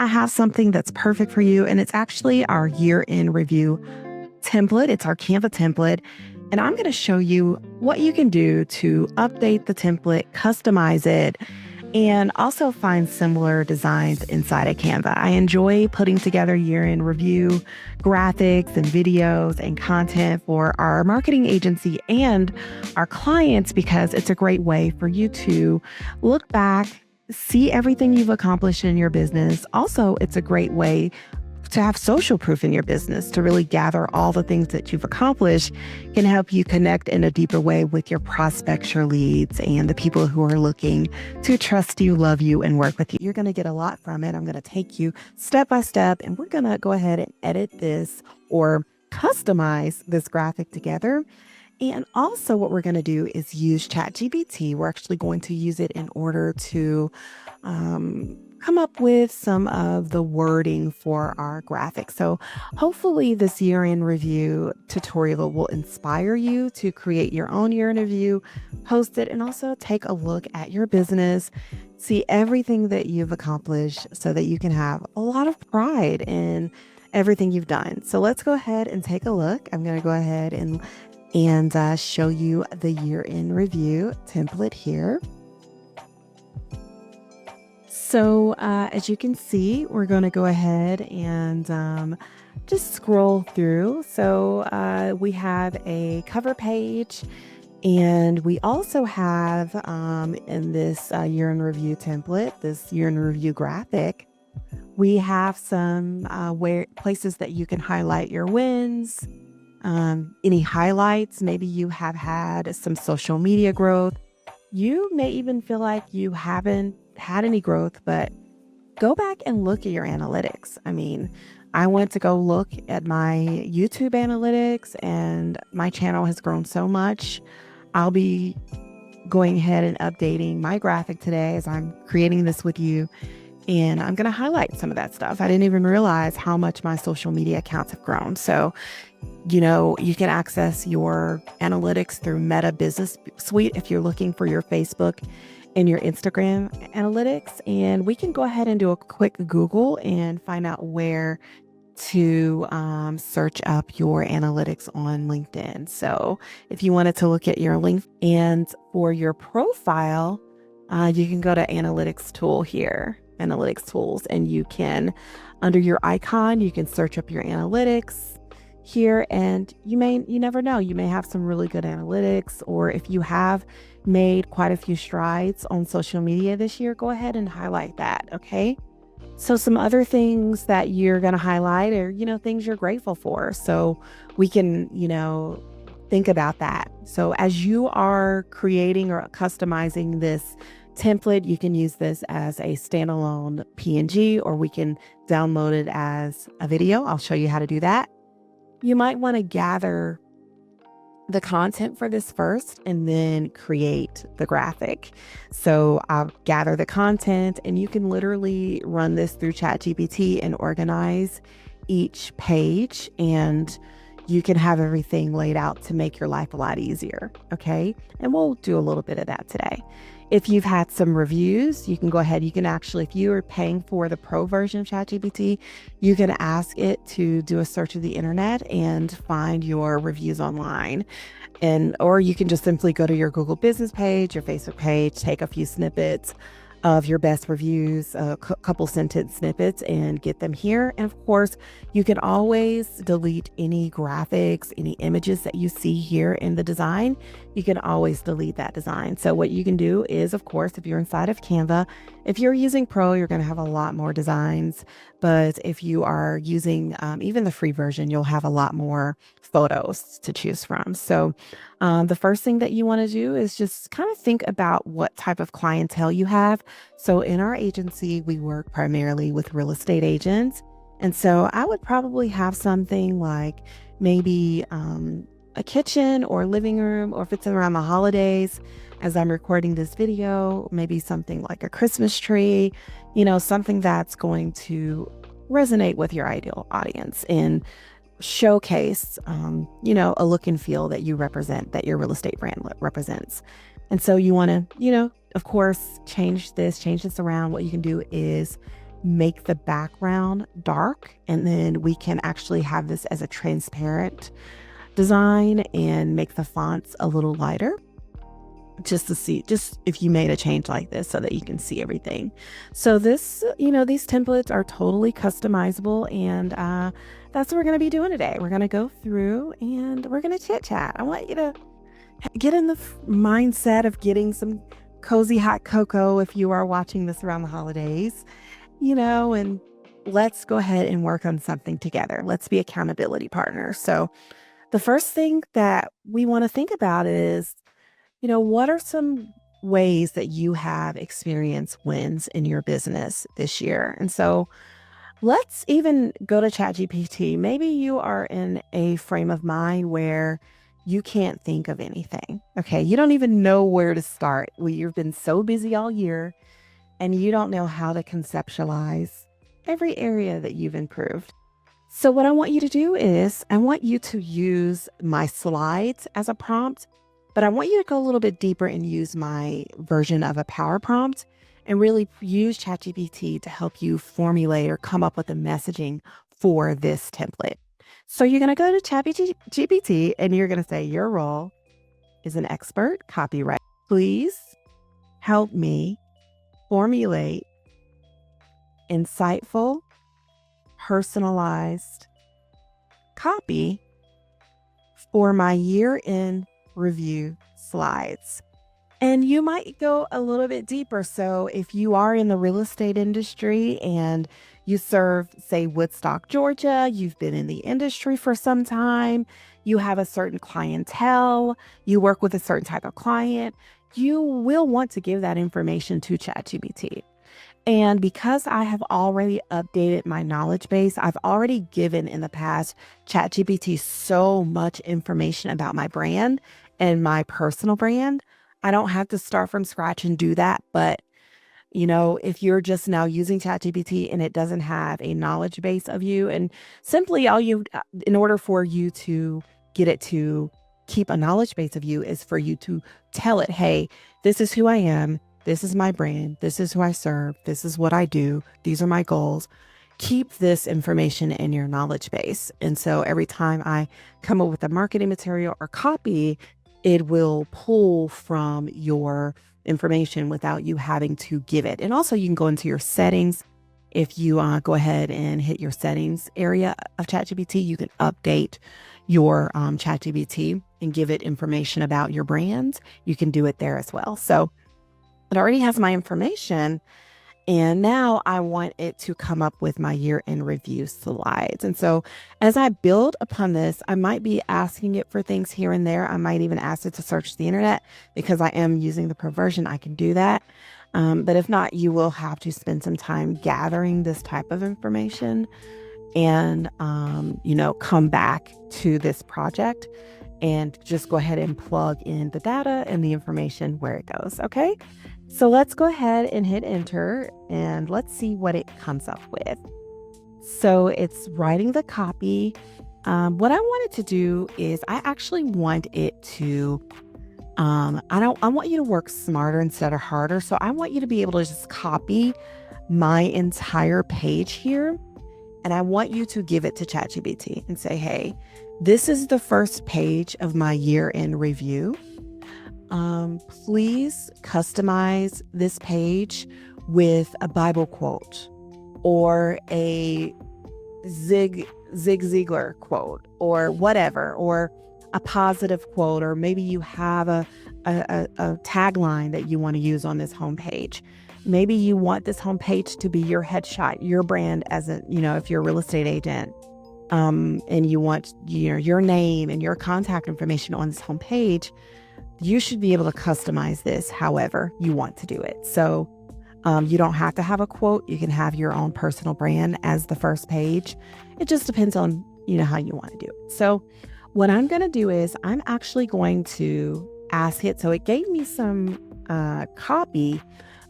I have something that's perfect for you, and it's actually our year-end review template. It's our Canva template, and I'm going to show you what you can do to update the template, customize it, and also find similar designs inside of Canva. I enjoy putting together year-end review graphics and videos and content for our marketing agency and our clients because it's a great way for you to look back, see everything you've accomplished in your business. Also, it's a great way to have social proof in your business, to really gather all the things that you've accomplished can help you connect in a deeper way with your prospects, your leads, and the people who are looking to trust you, love you, and work with you. You're going to get a lot from it. I'm going to take you step by step, and we're going to go ahead and edit this or customize this graphic together. And also what we're going to do is use ChatGPT. We're actually going to use it in order to come up with some of the wording for our graphic. So hopefully this year-end review tutorial will inspire you to create your own year-end review, post it, and also take a look at your business, see everything that you've accomplished so that you can have a lot of pride in everything you've done. So let's go ahead and take a look. I'm going to go ahead and show you the year-end review template here. So as you can see, we're going to go ahead and just scroll through. So we have a cover page, and we also have in this year-end review template, this year-end review graphic, we have some places that you can highlight your wins, any highlights. Maybe you have had some social media growth. You may even feel like you haven't had any growth, but go back and look at your analytics. I mean, I went to go look at my YouTube analytics, and my channel has grown so much. I'll be going ahead and updating my graphic today as I'm creating this with you. And I'm going to highlight some of that stuff. I didn't even realize how much my social media accounts have grown. So, you can access your analytics through Meta Business Suite if you're looking for your Facebook and your Instagram analytics. And we can go ahead and do a quick Google and find out where to search up your analytics on LinkedIn. So if you wanted to look at your link and for your profile, you can go to analytics tool here. Analytics tools, and you can, under your icon, you can search up your analytics here, and you never know, you may have some really good analytics, or if you have made quite a few strides on social media this year, go ahead and highlight that. Okay, so some other things that you're going to highlight are things you're grateful for, so we can think about that. So as you are creating or customizing this template, you can use this as a standalone PNG, or we can download it as a video. I'll show you how to do that. You might want to gather the content for this first and then create the graphic. So I'll gather the content, and you can literally run this through ChatGPT and organize each page, and you can have everything laid out to make your life a lot easier. Okay. And we'll do a little bit of that today. If you've had some reviews, you can go ahead. You can actually, if you are paying for the pro version of ChatGPT, you can ask it to do a search of the internet and find your reviews online. Or you can just simply go to your Google business page, your Facebook page, take a few snippets of your best reviews, a couple sentence snippets, and get them here. And of course, you can always delete any graphics, any images that you see here in the design. You can always delete that design. So what you can do is, of course, if you're inside of Canva, if you're using Pro, you're going to have a lot more designs. But if you are using even the free version, you'll have a lot more photos to choose from. So the first thing that you want to do is just kind of think about what type of clientele you have. So in our agency, we work primarily with real estate agents. And so I would probably have something like maybe a kitchen or living room, or if it's around the holidays, as I'm recording this video, maybe something like a Christmas tree, something that's going to resonate with your ideal audience and showcase, a look and feel that you represent, that your real estate brand represents. And so you want to, of course, change this around. What you can do is make the background dark, and then we can actually have this as a transparent design and make the fonts a little lighter, just to see, just if you made a change like this so that you can see everything. So this, these templates are totally customizable, and that's what we're going to be doing today. We're going to go through and we're going to chit chat. I want you to get in the mindset of getting some cozy hot cocoa if you are watching this around the holidays, and let's go ahead and work on something together. Let's be accountability partners. So the first thing that we want to think about is, what are some ways that you have experienced wins in your business this year? And so let's even go to ChatGPT. Maybe you are in a frame of mind where you can't think of anything. Okay. You don't even know where to start. You've been so busy all year and you don't know how to conceptualize every area that you've improved. So what I want you to do is I want you to use my slides as a prompt, but I want you to go a little bit deeper and use my version of a power prompt and really use ChatGPT to help you formulate or come up with the messaging for this template. So you're going to go to ChatGPT and you're going to say, your role is an expert copywriter. Please help me formulate insightful, personalized copy for my year-end review slides. And you might go a little bit deeper. So if you are in the real estate industry and you serve, say, Woodstock, Georgia, you've been in the industry for some time, you have a certain clientele, you work with a certain type of client, you will want to give that information to ChatGPT. And because I have already updated my knowledge base, I've already given in the past ChatGPT so much information about my brand and my personal brand. I don't have to start from scratch and do that. But, if you're just now using ChatGPT and it doesn't have a knowledge base of you, and simply in order for you to get it to keep a knowledge base of you is for you to tell it, hey, this is who I am. This is my brand. This is who I serve. This is what I do. These are my goals. Keep this information in your knowledge base. And so every time I come up with a marketing material or copy, it will pull from your information without you having to give it. And also you can go into your settings. If you go ahead and hit your settings area of ChatGPT, you can update your ChatGPT and give it information about your brand. You can do it there as well. So it already has my information. And now I want it to come up with my year-end review slides. And so as I build upon this, I might be asking it for things here and there. I might even ask it to search the internet because I am using the pro version. I can do that. But if not, you will have to spend some time gathering this type of information and, come back to this project and just go ahead and plug in the data and the information where it goes. Okay. So let's go ahead and hit enter and let's see what it comes up with. So it's writing the copy. What I wanted to do is I actually want it to, I want you to work smarter instead of harder. So I want you to be able to just copy my entire page here. And I want you to give it to ChatGPT and say, hey, this is the first page of my year-end review. Please customize this page with a Bible quote or a Zig Ziglar quote or whatever, or a positive quote, or maybe you have a tagline that you want to use on this homepage. Maybe you want this homepage to be your headshot, your brand as if you're a real estate agent, and you want, your name and your contact information on this homepage. You should be able to customize this however you want to do it. So you don't have to have a quote. You can have your own personal brand as the first page. It just depends on, how you want to do it. So what I'm going to do is I'm actually going to ask it. So it gave me some copy,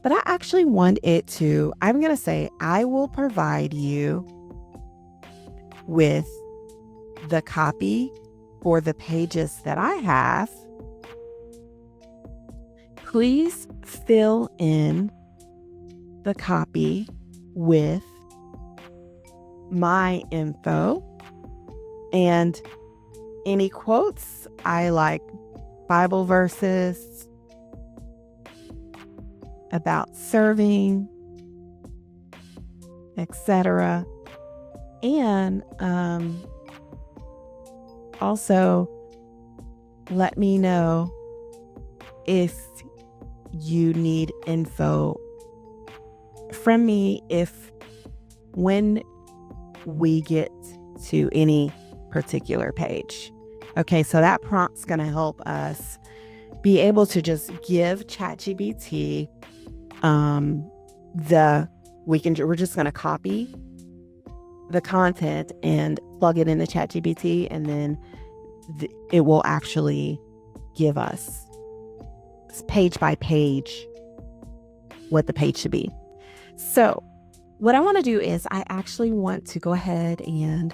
but I actually want it to, I'm going to say, I will provide you with the copy for the pages that I have. Please fill in the copy with my info and any quotes. I like Bible verses about serving, etc. And also let me know if you need info from me when we get to any particular page. Okay, so that prompt's going to help us be able to just give ChatGPT we're just going to copy the content and plug it into ChatGPT, and then it will actually give us page by page what the page should be. So what I want to do is I actually want to go ahead and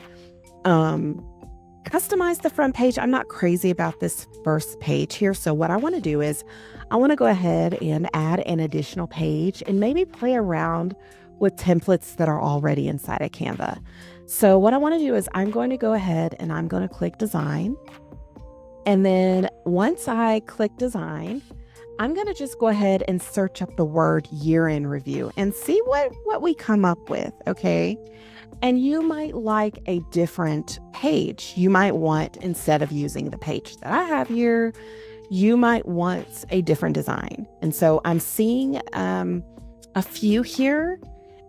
customize the front page. I'm not crazy about this first page here. So what I want to do is I want to go ahead and add an additional page and maybe play around with templates that are already inside of Canva. So what I want to do is I'm going to go ahead and I'm going to click design. And then once I click design, I'm going to just go ahead and search up the word year in review and see what we come up with. Okay. And you might like a different page. You might want, instead of using the page that I have here, you might want a different design. And so I'm seeing a few here.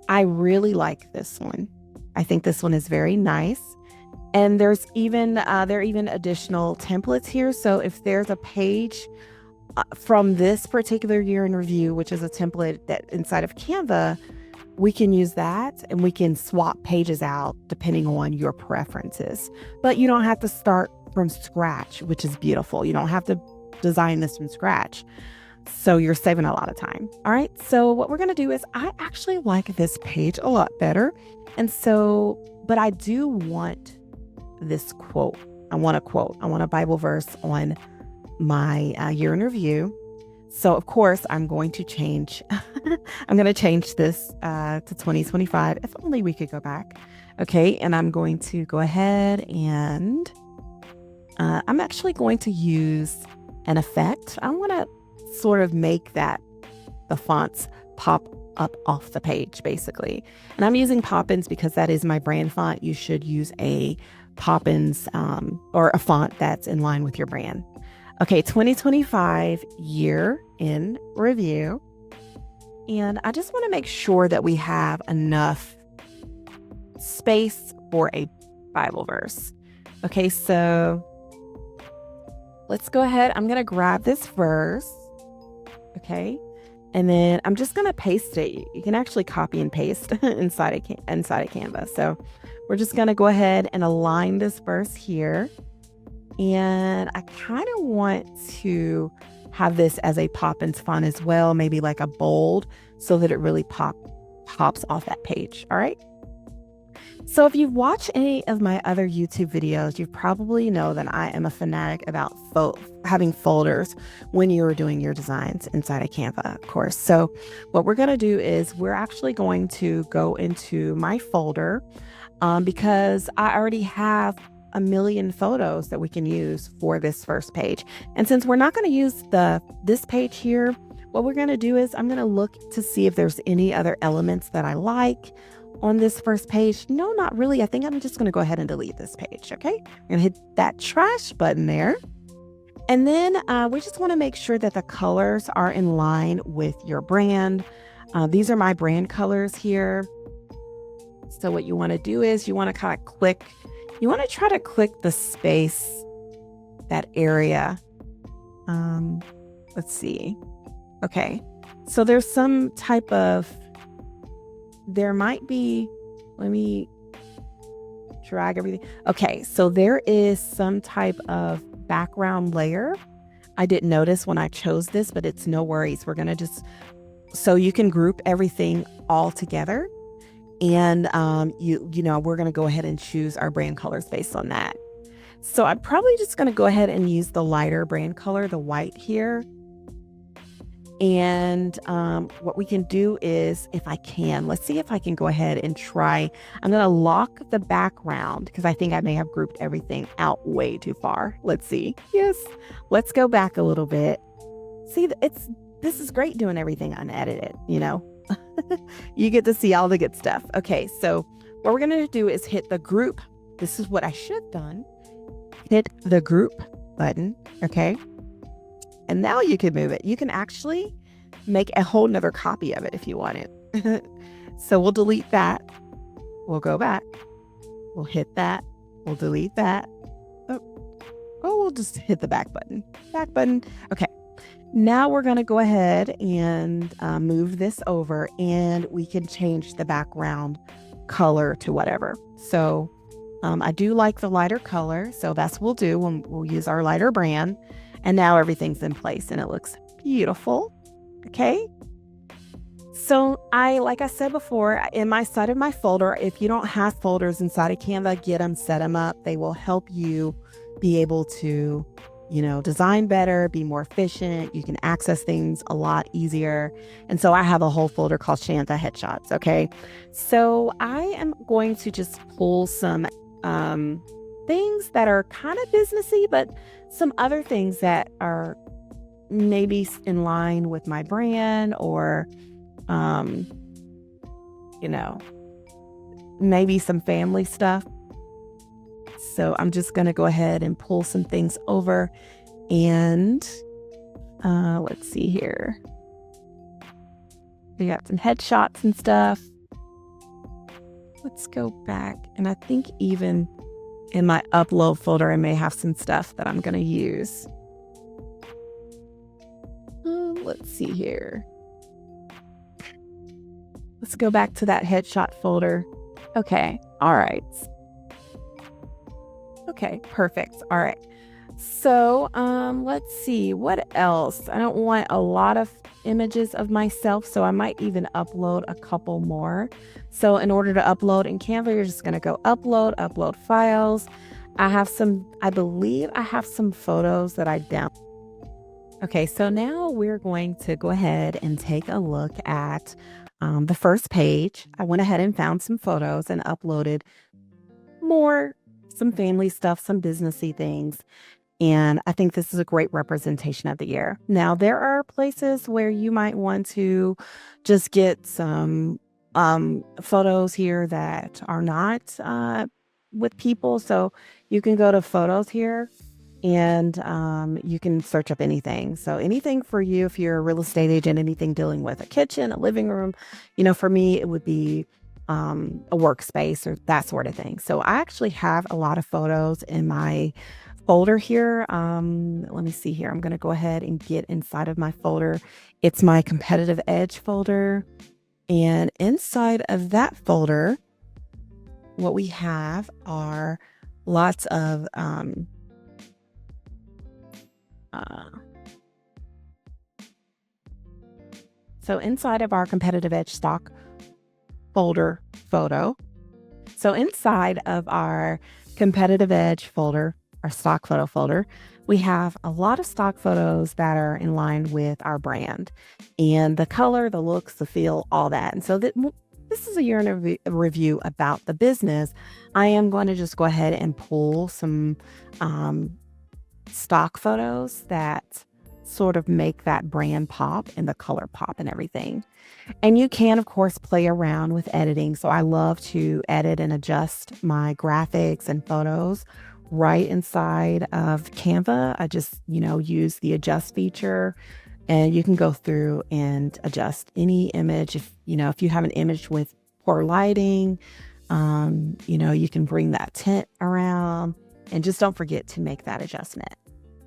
I really like this one. I think this one is very nice. And there's even there are even additional templates here. So if there's a page from this particular year in review, which is a template that inside of Canva, we can use that and we can swap pages out depending on your preferences. But you don't have to start from scratch, which is beautiful. You don't have to design this from scratch. So you're saving a lot of time. All right. So what we're going to do is I actually like this page a lot better. And so, but I do want this quote. I want a quote. I want a Bible verse on my year in review. So of course I'm going to change, I'm going to change this to 2025. If only we could go back. Okay. And I'm going to go ahead and I'm actually going to use an effect. I want to sort of make the fonts pop up off the page basically. And I'm using Poppins because that is my brand font. You should use a Poppins or a font that's in line with your brand. Okay, 2025 year in review. And I just want to make sure that we have enough space for a Bible verse. Okay, so let's go ahead. I'm going to grab this verse. Okay, and then I'm just going to paste it. You can actually copy and paste inside of Canva. So we're just going to go ahead and align this verse here. And I kind of want to have this as a Poppins font as well, maybe like a bold, so that it really pops off that page. All right. So if you've watched any of my other YouTube videos, you probably know that I am a fanatic about having folders when you're doing your designs inside of Canva, of course. So what we're going to do is we're actually going to go into my folder because I already have a million photos that we can use for this first page. And since we're not going to use this page here, what we're going to do is I'm going to look to see if there's any other elements that I like on this first page. No, not really. I think I'm just going to go ahead and delete this page. Okay. I'm going to hit that trash button there. And then we just want to make sure that the colors are in line with your brand. These are my brand colors here. So what you want to do is you want to kind of click. You want to try to click the space, that area. Let's see. Okay. So there's some type of, there might be, let me drag everything. Okay. So there is some type of background layer. I didn't notice when I chose this, but it's no worries. We're going to so you can group everything all together. And, we're going to go ahead and choose our brand colors based on that. So I'm probably just going to go ahead and use the lighter brand color, the white here. And what we can do is, if I can, let's see if I can go ahead and try. I'm going to lock the background because I think I may have grouped everything out way too far. Let's see. Yes. Let's go back a little bit. See, this is great doing everything unedited, you know? You get to see all the good stuff. Okay, so what we're going to do is hit the group. This is what I should have done. Hit the group button, okay? And now you can move it. You can actually make a whole nother copy of it if you want it. So we'll delete that. We'll go back. We'll hit that. We'll delete that. We'll just hit the back button. Back button. Okay. Now we're going to go ahead and move this over, and we can change the background color to whatever. So I do like the lighter color, so that's what we'll do. We'll use our lighter brand, and now everything's in place and it looks beautiful. Okay. So like I said before, in my side of my folder, if you don't have folders inside of Canva, get them, set them up. They will help you be able to, design better, be more efficient. You can access things a lot easier. And so I have a whole folder called Shanta Headshots. Okay. So I am going to just pull some things that are kind of businessy, but some other things that are maybe in line with my brand, or, maybe some family stuff. So I'm just going to go ahead and pull some things over, and let's see here. We got some headshots and stuff. Let's go back. And I think even in my upload folder, I may have some stuff that I'm going to use. Let's see here. Let's go back to that headshot folder. Okay. All right. Okay, perfect. All right. So let's see, what else? I don't want a lot of images of myself, so I might even upload a couple more. So in order to upload in Canva, you're just going to go upload files. I believe I have some photos that I downloaded. Okay, so now we're going to go ahead and take a look at the first page. I went ahead and found some photos and uploaded some family stuff, some businessy things. And I think this is a great representation of the year. Now, there are places where you might want to just get some photos here that are not with people. So you can go to photos here, and you can search up anything. So anything for you, if you're a real estate agent, anything dealing with a kitchen, a living room, for me, it would be a workspace or that sort of thing. So I actually have a lot of photos in my folder here. Let me see here. I'm going to go ahead and get inside of my folder. It's my competitive edge folder. And inside of that folder, what we have are lots of so inside of our competitive edge stock folder photo. So inside of our competitive edge folder, our stock photo folder, we have a lot of stock photos that are in line with our brand and the color, the looks, the feel, all that. And so this is a year in review about the business. I am going to just go ahead and pull some stock photos that sort of make that brand pop and the color pop and everything. And you can, of course, play around with editing. So I love to edit and adjust my graphics and photos right inside of Canva. I just, use the adjust feature, and you can go through and adjust any image. If you have an image with poor lighting, you can bring that tint around, and just don't forget to make that adjustment.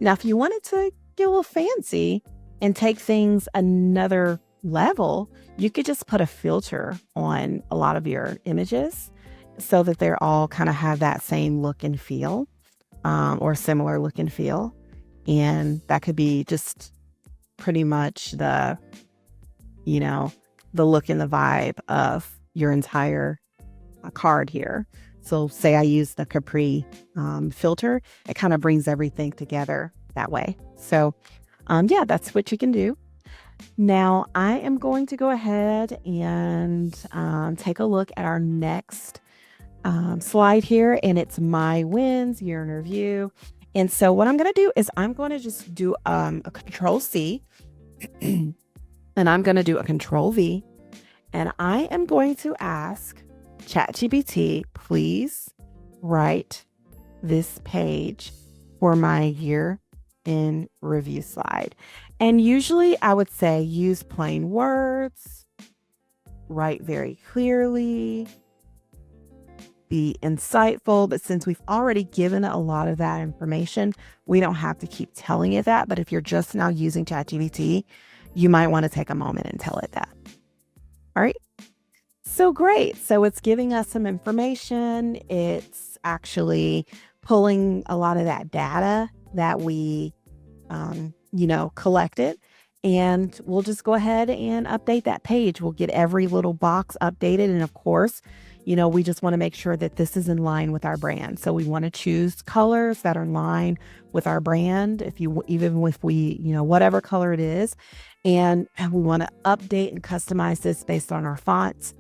Now, if you wanted to get a little fancy and take things another level, you could just put a filter on a lot of your images so that they're all kind of have that same look and feel, or similar look and feel. And that could be just pretty much the look and the vibe of your entire card here. So say I use the Capri filter, it kind of brings everything together that way. So that's what you can do. Now I am going to go ahead and take a look at our next slide here, and it's my wins year in review. And so what I'm going to do is I'm going to just do a control C and I'm going to do a control V, and I am going to ask ChatGPT, please write this page for my year in review slide. And usually I would say use plain words, write very clearly, be insightful. But since we've already given it a lot of that information, we don't have to keep telling it that. But if you're just now using ChatGPT, you might want to take a moment and tell it that. All right. So great. So it's giving us some information. It's actually pulling a lot of that data that we, collected. And we'll just go ahead and update that page. We'll get every little box updated. And of course, we just want to make sure that this is in line with our brand. So we want to choose colors that are in line with our brand. Even if we, whatever color it is, and we want to update and customize this based on our fonts,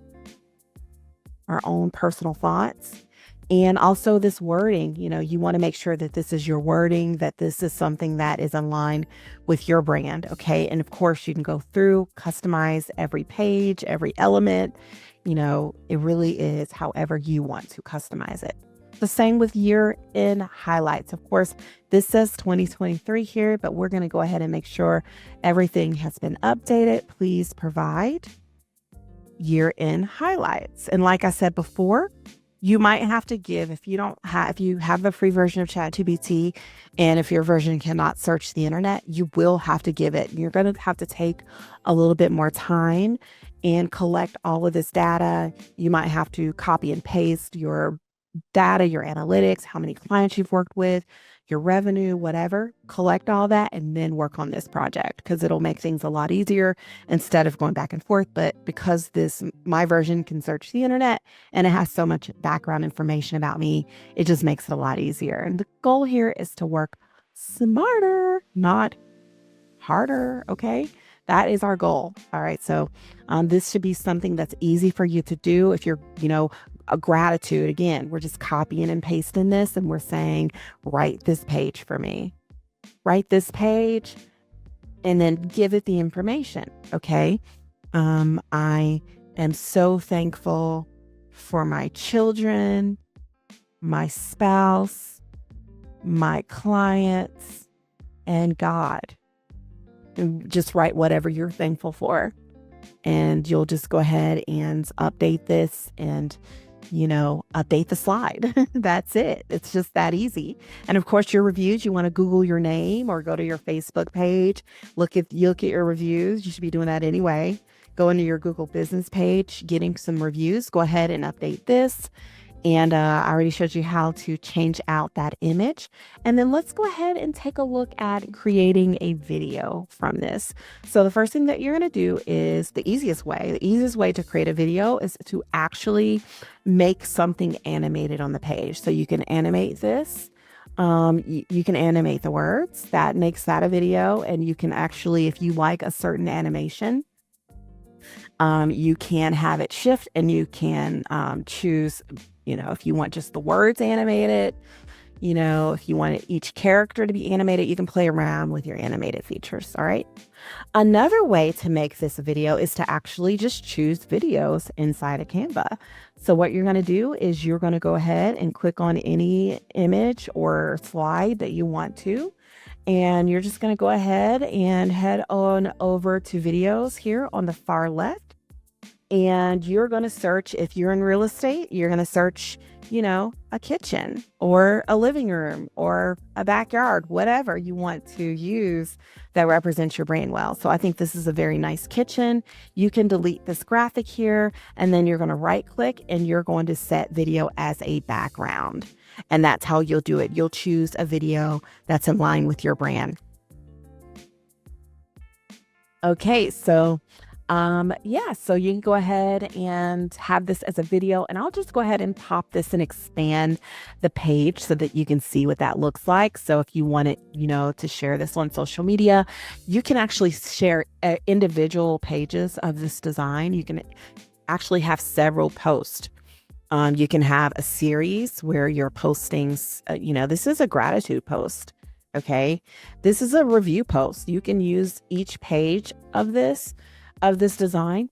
our own personal fonts. And also this wording, you want to make sure that this is your wording, that this is something that is in line with your brand. Okay. And of course you can go through, customize every page, every element. It really is however you want to customize it. The same with year in highlights. Of course, this says 2023 here, but we're going to go ahead and make sure everything has been updated. Please provide year in highlights. And like I said before, you might have to give, if you have the free version of ChatGPT, and if your version cannot search the internet, you will have to give it. You're going to have to take a little bit more time and collect all of this data. You might have to copy and paste your data, your analytics, how many clients you've worked with, your revenue, whatever. Collect all that and then work on this project, because it'll make things a lot easier instead of going back and forth. But because my version can search the internet and it has so much background information about me, it just makes it a lot easier. And the goal here is to work smarter, not harder. Okay. That is our goal. All right. So this should be something that's easy for you to do. If you're, a gratitude, again, we're just copying and pasting this and we're saying, write this page for me, write this page, and then give it the information. Okay. I am so thankful for my children, my spouse, my clients, and God. And just write whatever you're thankful for. And you'll just go ahead and update this and, update the slide. That's it. It's just that easy. And of course, your reviews, you want to Google your name or go to your Facebook page. Look at your reviews. You should be doing that anyway. Go into your Google business page, getting some reviews. Go ahead and update this. And I already showed you how to change out that image. And then let's go ahead and take a look at creating a video from this. So the first thing that you're going to do is the easiest way. The easiest way to create a video is to actually make something animated on the page. So you can animate this. You can animate the words. That makes that a video. And you can actually, if you like a certain animation, you can have it shift, and you can choose, if you want just the words animated, if you want each character to be animated, you can play around with your animated features. All right. Another way to make this a video is to actually just choose videos inside of Canva. So what you're going to do is you're going to go ahead and click on any image or slide that you want to. And you're just going to go ahead and head on over to videos here on the far left. And you're going to search, if you're in real estate, you're going to search, a kitchen or a living room or a backyard, whatever you want to use that represents your brand well. So I think this is a very nice kitchen. You can delete this graphic here, and then you're going to right click and you're going to set video as a background. And that's how you'll do it. You'll choose a video that's in line with your brand. Okay, so Yeah, so you can go ahead and have this as a video, and I'll just go ahead and pop this and expand the page so that you can see what that looks like. So if you wanted, to share this on social media, you can actually share individual pages of this design. You can actually have several posts. You can have a series where you're posting, this is a gratitude post. Okay. This is a review post. You can use each page of this design,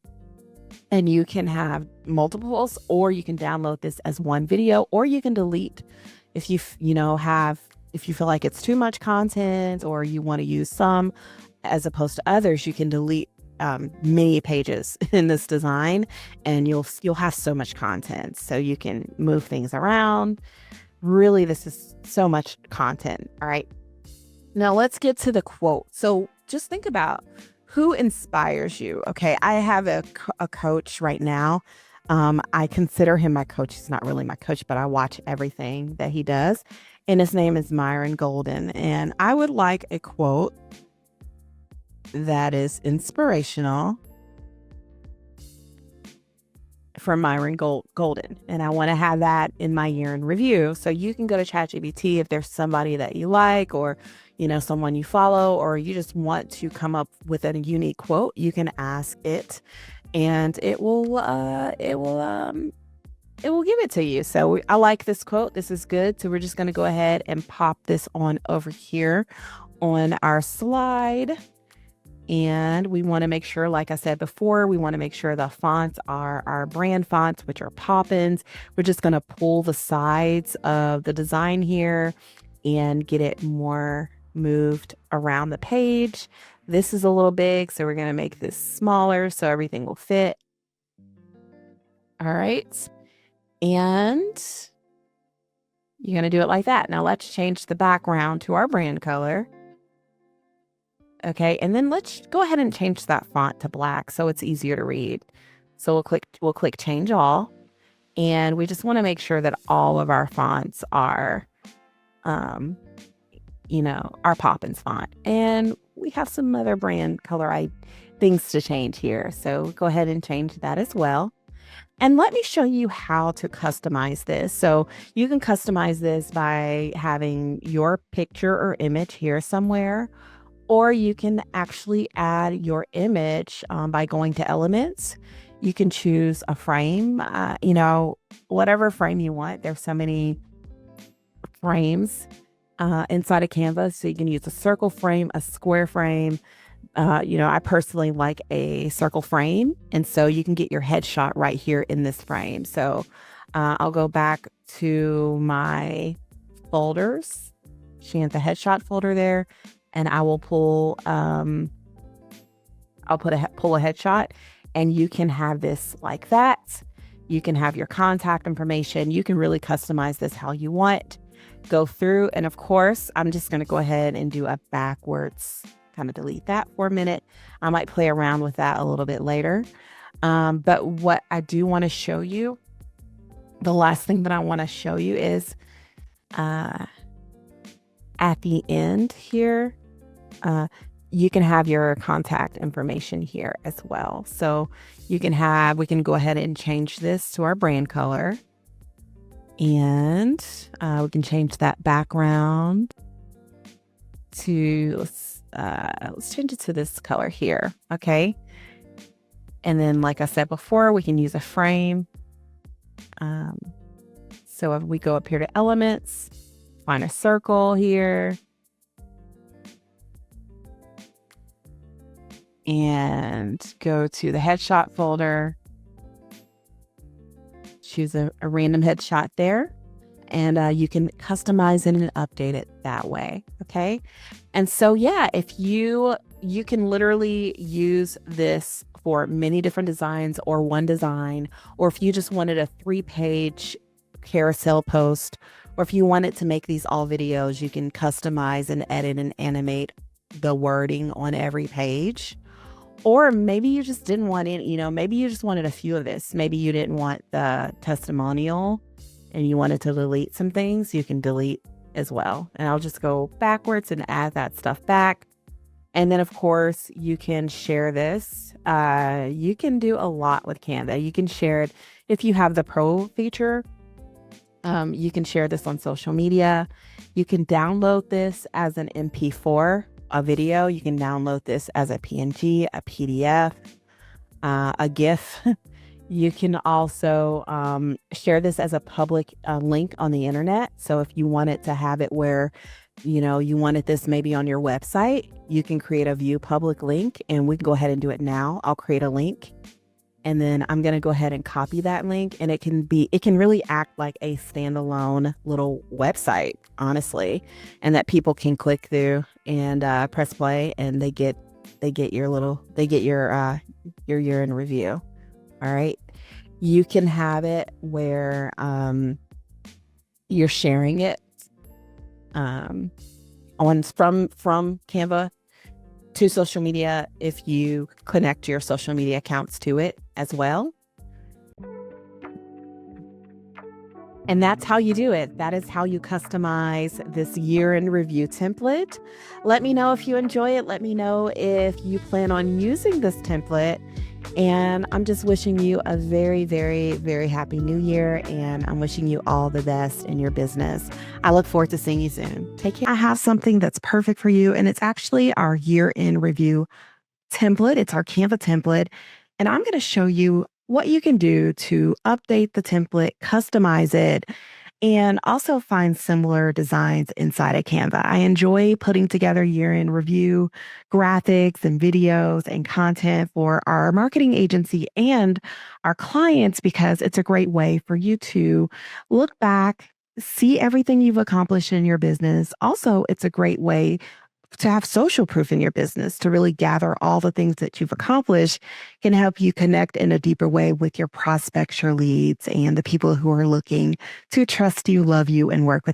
and you can have multiples, or you can download this as one video, or you can delete if if you feel like it's too much content, or you want to use some as opposed to others. You can delete many pages in this design, and you'll have so much content, so you can move things around. Really, this is so much content. All right, now let's get to the quote. So just think about who inspires you. Okay, I have a coach right now. I consider him my coach. He's not really my coach, but I watch everything that he does, and his name is Myron Golden. And I would like a quote that is inspirational from Myron Golden. And I want to have that in my year in review. So you can go to ChatGPT if there's somebody that you like, or, someone you follow, or you just want to come up with a unique quote. You can ask it, and it will give it to you. So I like this quote. This is good. So we're just going to go ahead and pop this on over here on our slide. And we want to make sure, like I said before, we want to make sure the fonts are our brand fonts, which are Poppins. We're just going to pull the sides of the design here and get it more moved around the page. This is a little big, so we're going to make this smaller so everything will fit. All right. And you're going to do it like that. Now let's change the background to our brand color. Okay, and then let's go ahead and change that font to black so it's easier to read. So we'll click change all, and we just want to make sure that all of our fonts are, our Poppins font. And we have some other brand color things to change here. So go ahead and change that as well. And let me show you how to customize this. So you can customize this by having your picture or image here somewhere, or you can actually add your image by going to elements. You can choose a frame, whatever frame you want. There's so many frames inside of Canva. So you can use a circle frame, a square frame. I personally like a circle frame. And so you can get your headshot right here in this frame. So I'll go back to my folders, Shantha headshot folder there. And I will pull a headshot, and you can have this like that. You can have your contact information. You can really customize this how you want. Go through, and of course, I'm just going to go ahead and do a backwards, kind of delete that for a minute. I might play around with that a little bit later. But what I do want to show you, the last thing that I want to show you is at the end here, you can have your contact information here as well. So we can go ahead and change this to our brand color, and we can change that background to, let's change it to this color here. Okay. And then, like I said before, we can use a frame. So if we go up here to elements, find a circle here, and go to the headshot folder, choose a random headshot there, and you can customize it and update it that way. Okay. And so, yeah, if you can literally use this for many different designs, or one design, or if you just wanted a 3-page carousel post, or if you wanted to make these all videos, you can customize and edit and animate the wording on every page. Or maybe you just didn't want any, maybe you just wanted a few of this. Maybe you didn't want the testimonial and you wanted to delete some things. You can delete as well. And I'll just go backwards and add that stuff back. And then, of course, you can share this. You can do a lot with Canva. You can share it if you have the Pro feature. You can share this on social media. You can download this as an MP4, a video. You can download this as a PNG, a PDF, a GIF. You can also share this as a public link on the internet. So if you wanted to have it where, you wanted this maybe on your website, you can create a view public link, and we can go ahead and do it now. I'll create a link, and then I'm going to go ahead and copy that link, and it can really act like a standalone little website, honestly, and that people can click through and press play, and they get your year in review. All right. You can have it where you're sharing it on from Canva to social media if you connect your social media accounts to it as well. And that's how you do it. That is how you customize this year in review template. Let me know if you enjoy it. Let me know if you plan on using this template. And I'm just wishing you a very, very, very happy new year. And I'm wishing you all the best in your business. I look forward to seeing you soon. Take care. I have something that's perfect for you. And it's actually our year in review template. It's our Canva template. And I'm going to show you what you can do to update the template, customize it, and also find similar designs inside of Canva. I enjoy putting together year-end review graphics and videos and content for our marketing agency and our clients because it's a great way for you to look back, see everything you've accomplished in your business. Also, it's a great way to have social proof in your business, to really gather all the things that you've accomplished, can help you connect in a deeper way with your prospects, your leads, and the people who are looking to trust you, love you, and work with you.